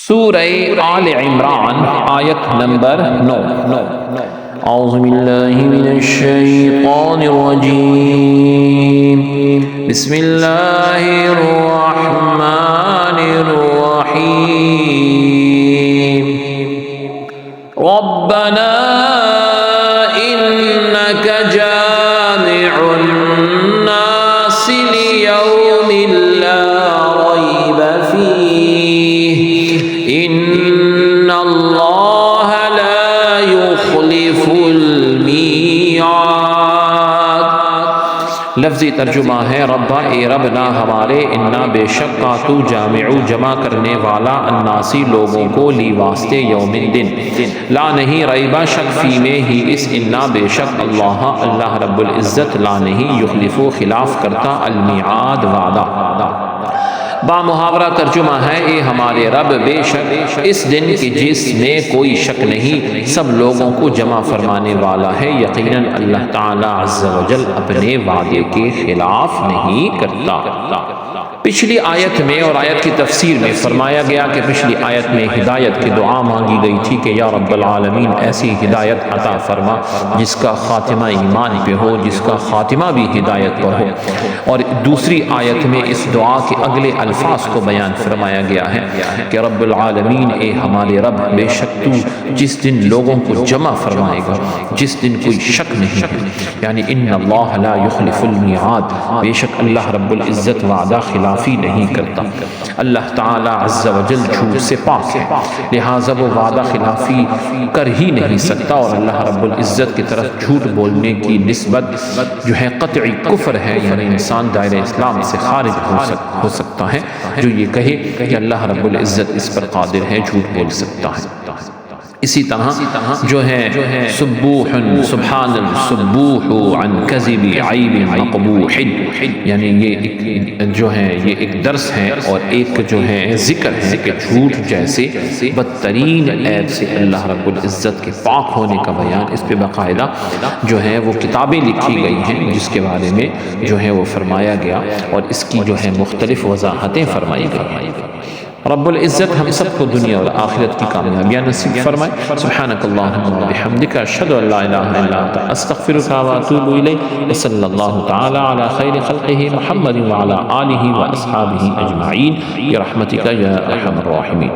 سورہ آل عمران آیت نمبر 9۔ اعوذ باللہ من الشیطان الرجیم، بسم اللہ الرحمن الرحیم۔ ربنا انک جامع الناس لیوم لا ریب فیہ ان اللہ لا یخلف المیعاد۔ لفظی ترجمہ ہے، ربا اے رب نہ ہمارے، انا بے شک تو جامع جمع کرنے والا، الناسی لوگوں کو، لی واسطے، یوم دن، لا نہیں، ریبہ شک، فی میں ہی اس، انا بے شک اللہ اللہ رب العزت، لا نہیں، یخلف خلاف کرتا، المیعاد وعدہ۔ با محاورہ ترجمہ ہے، اے ہمارے رب بے شک اس دن کی جس میں کوئی شک نہیں، سب لوگوں کو جمع فرمانے والا ہے، یقیناً اللہ تعالی عز و جل اپنے وعدے کے خلاف نہیں کرتا۔ پچھلی آیت میں اور آیت کی تفسیر میں فرمایا گیا کہ پچھلی آیت میں ہدایت کی دعا مانگی گئی تھی کہ یا رب العالمین ایسی ہدایت عطا فرما جس کا خاتمہ ایمان پہ ہو، جس کا خاتمہ بھی ہدایت پر ہو۔ اور دوسری آیت میں اس دعا کے اگلے الفاظ کو بیان فرمایا گیا ہے کہ رب العالمین اے ہمارے رب بے شک تو جس دن لوگوں کو جمع فرمائے گا، جس دن کوئی شک نہیں ہے، یعنی ان اللہ لا یخلف المیعاد، بے شک اللہ رب العزت وعدہ خلافی نہیں کرتا، اللہ تعالی عز و جل جھوٹ سے پاک ہے، لہٰذا وہ وعدہ خلافی کر ہی نہیں سکتا، اور اللہ رب العزت کی طرف جھوٹ بولنے کی نسبت جو ہے قطعی کفر ہے، یعنی انسان دائرہ اسلام سے خارج ہو سکتا ہے جو یہ کہے کہ اللہ رب العزت اس پر قادر ہے، جھوٹ بول سکتا ہے۔ اسی طرح جو ہے سبوح سبحان السبوح عن کذب عیب مقبوح، یعنی یہ جو ہے یہ ایک درس ہے اور ایک جو ہے ذکر ہے کہ جھوٹ جیسے بدترین عیب سے اللہ رب العزت کے پاک ہونے کا بیان، اس پہ باقاعدہ جو ہے وہ کتابیں لکھی گئی ہیں جس کے بارے میں جو ہے وہ فرمایا گیا اور اس کی جو ہے مختلف وضاحتیں فرمائی گئی ہیں۔ رب العزت ہم سب کو دنیا اور آخرت کی کامیابیاں نصیب فرمائے۔ سبحانک اللہم و بحمدک، اشہد ان لا الہ الا انت، استغفرک و اتوب الیک، وصلی اللہ تعالی علی خیر خلقہ محمد وعلی آلہ و اصحابہ اجمعین برحمتک یا ارحم الراحمین۔